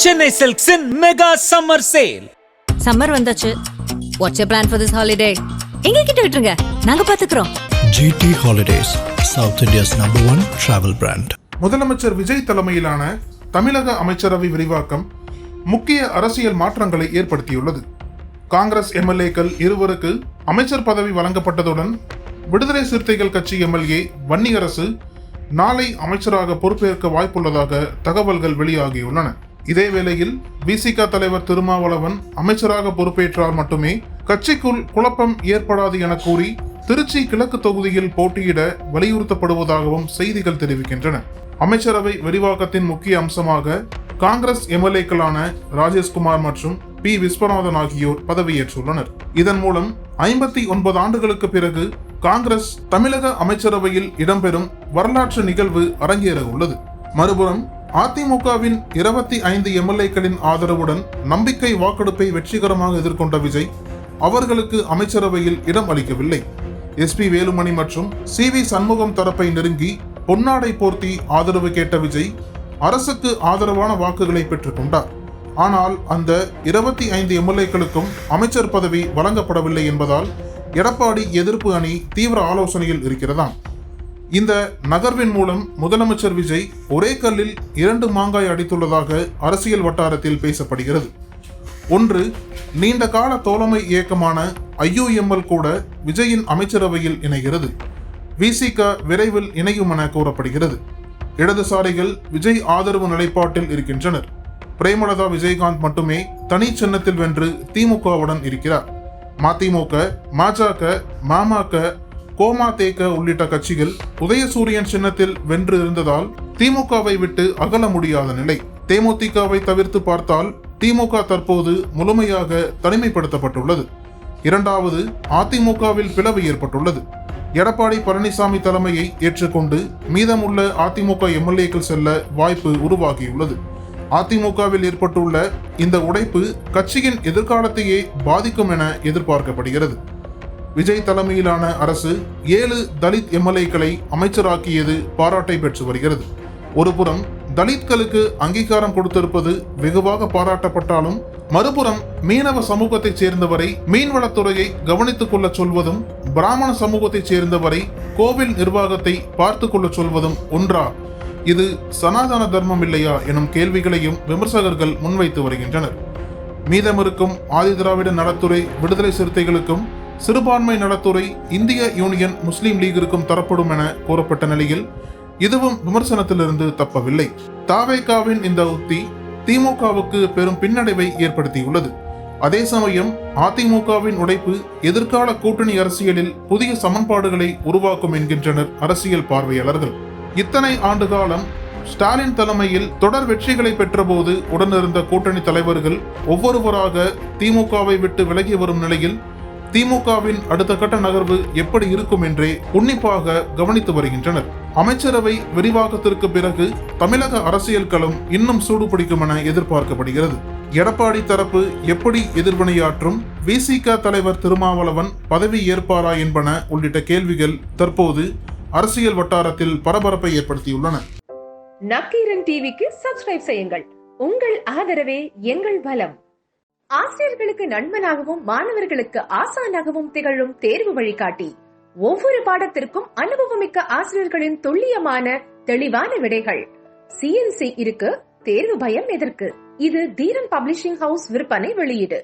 Chennai Silks in mega summer sale. Summer வந்தாச்சு. What's your plan for this holiday? எங்க கிட்ட விட்டுருங்க, நாங்க பாத்துக்கிறோம். GT Holidays, South India's #1 travel brand. முதலமைச்சர் விஜய் தலைமையிலான தமிழக அமைச்சரவை விரிவாக்கம் முக்கிய அரசியல் மாற்றங்களை ஏற்படுத்தியுள்ளது. காங்கிரஸ் எம்எல்ஏக்கள் இருவருக்கு அமைச்சர் பதவி வழங்கப்பட்டதுடன் விடுதலை சிறுத்தைகள் கட்சி எம்எல்ஏ வன்னியரசு நாளை அமைச்சராக பொறுப்பேற்க வாய்ப்புள்ளதாக தகவல்கள் வெளியாகியுள்ளன. இதேவேளையில் விசிக தலைவர் திருமாவளவன் அமைச்சராக பொறுப்பேற்றால் மட்டுமே கட்சிக்குள் குழப்பம் ஏற்படாது என கூறி திருச்சி கிழக்கு தொகுதியில் போட்டியிட வலியுறுத்தப்படுவதாகவும் செய்திகள் தெரிவிக்கின்றன. அமைச்சரவை விரிவாக்கத்தின் முக்கிய அம்சமாக காங்கிரஸ் எம்எல்ஏக்களான ராஜேஷ்குமார் மற்றும் பி விஸ்வநாதன் ஆகியோர் பதவியேற்றுள்ளனர். இதன் மூலம் 59 ஆண்டுகளுக்கு பிறகு காங்கிரஸ் தமிழக அமைச்சரவையில் இடம்பெறும் வரலாற்று நிகழ்வு அரங்கேற உள்ளது. மறுபுறம் அதிமுகவின் 25 எம்எல்ஏக்களின் ஆதரவுடன் நம்பிக்கை வாக்கெடுப்பை வெற்றிகரமாக எதிர்கொண்ட விஜய் அவர்களுக்கு அமைச்சரவையில் இடம் அளிக்கவில்லை. SP வேலுமணி மற்றும் CV சண்முகம் தரப்பை நெருங்கி பொன்னாடை போர்த்தி ஆதரவு கேட்ட விஜய் அரசுக்கு ஆதரவான வாக்குகளை பெற்றுக் கொண்டார். ஆனால் அந்த 25 எம்எல்ஏக்களுக்கும் அமைச்சர் பதவி வழங்கப்படவில்லை என்பதால் எடப்பாடி எதிர்ப்பு அணி தீவிர ஆலோசனையில் இருக்கிறதாம். இந்த நகர்வின் மூலம் முதலமைச்சர் விஜய் ஒரே கல்லில் 2 மாங்காய் அடித்துள்ளதாக அரசியல் வட்டாரத்தில் பேசப்படுகிறது. ஒன்று, நீண்ட கால தோழமை இயக்கமான IUML கூட விஜயின் அமைச்சரவையில் இணைகிறது. விசிக விரைவில் இணையும் என கூறப்படுகிறது. இடதுசாரிகள் விஜய் ஆதரவு நிலைப்பாட்டில் இருக்கின்றனர். பிரேமலதா விஜயகாந்த் மட்டுமே தனி சின்னத்தில் வென்று திமுகவுடன் இருக்கிறார். மதிமுக, மஜக, மாமக, கோமாதேக உள்ளிட்ட கட்சிகள் உதயசூரியன் சின்னத்தில் வென்று இருந்ததால் திமுகவை விட்டு அகல முடியாத நிலை. தேமுதிகவை தவிர்த்து பார்த்தால் திமுக தற்போது முழுமையாக தனிமைப்படுத்தப்பட்டுள்ளது. இரண்டாவது, அதிமுகவில் பிளவு ஏற்பட்டுள்ளது. எடப்பாடி பழனிசாமி தலைமையை ஏற்றுக்கொண்டு மீதமுள்ள அதிமுக எம்எல்ஏக்கள் செல்ல வாய்ப்பு உருவாகியுள்ளது. அதிமுகவில் ஏற்பட்டுள்ள இந்த உடைப்பு கட்சியின் எதிர்காலத்தையே பாதிக்கும் என எதிர்பார்க்கப்படுகிறது. விஜய் தலைமையிலான அரசு 7 தலித் எம்எல்ஏக்களை அமைச்சராக்கியது பாராட்டை பெற்று வருகிறது. ஒருபுறம் தலித்களுக்கு அங்கீகாரம் கொடுத்திருப்பது வெகுவாக பாராட்டப்பட்டாலும் மறுபுறம் மீனவ சமூகத்தைச் சேர்ந்தவரை மீன்வளத்துறையை கவனித்துக் கொள்ள சொல்வதும் பிராமண சமூகத்தைச் சேர்ந்தவரை கோவில் நிர்வாகத்தை பார்த்து கொள்ள சொல்வதும் ஒன்றா? இது சனாதன தர்மம் இல்லையா எனும் கேள்விகளையும் விமர்சகர்கள் முன்வைத்து வருகின்றனர். மீதமிருக்கும் ஆதிதிராவிட நலத்துறை விடுதலை சிறுத்தைகளுக்கும் சிறுபான்மை நலத்துறை இந்திய யூனியன் முஸ்லீம் லீகிற்கும் தரப்படும் என கூறப்பட்ட நிலையில் இதுவும் விமர்சனத்திலிருந்து தப்பவில்லை. தாவேகாவின் இந்த உத்தி திமுகவுக்கு பெரும் பின்னடைவை ஏற்படுத்தியுள்ளது. அதே சமயம் அதிமுகவின் உடைப்பு எதிர்கால கூட்டணி அரசியலில் புதிய சமன்பாடுகளை உருவாக்கும் என்கின்றனர் அரசியல் பார்வையாளர்கள். இத்தனை ஆண்டு காலம் ஸ்டாலின் தலைமையில் தொடர் வெற்றிகளை பெற்றபோது உடனிருந்த கூட்டணி தலைவர்கள் ஒவ்வொருவராக திமுகவை விட்டு விலகி வரும் நிலையில் திமுகவின் அடுத்த கட்ட நகர்வு எப்படி இருக்கும் என்றே உன்னிப்பாக கவனித்து வருகின்றனர். அமைச்சரவை விரிவாக்கத்திற்கு பிறகு தமிழக அரசியல் களம் இன்னும் சூடுபிடிக்கும் என எதிர்பார்க்கப்படுகிறது. எடப்பாடி தரப்பு எப்படி எதிர்வினையாற்றும், விசிக தலைவர் திருமாவளவன் பதவி ஏற்பாரா என்பன உள்ளிட்ட கேள்விகள் தற்போது அரசியல் வட்டாரத்தில் பரபரப்பை ஏற்படுத்தியுள்ளன. நக்கீரன் டிவிக்கு சப்ஸ்கிரைப் செய்யுங்கள். உங்கள் ஆதரவே எங்கள் பலம். ஆசிரியர்களுக்கு நண்பனாகவும் மாணவர்களுக்கு ஆசானாகவும் திகழும் தேர்வு வழிகாட்டி. ஒவ்வொரு பாடத்திற்கும் அனுபவமிக்க ஆசிரியர்களின் துல்லியமான தெளிவான விடைகள். CNC இருக்கு, தேர்வு பயம் எதற்கு? இது தீரன் பப்ளிஷிங் ஹவுஸ் விற்பனை வெளியீடு.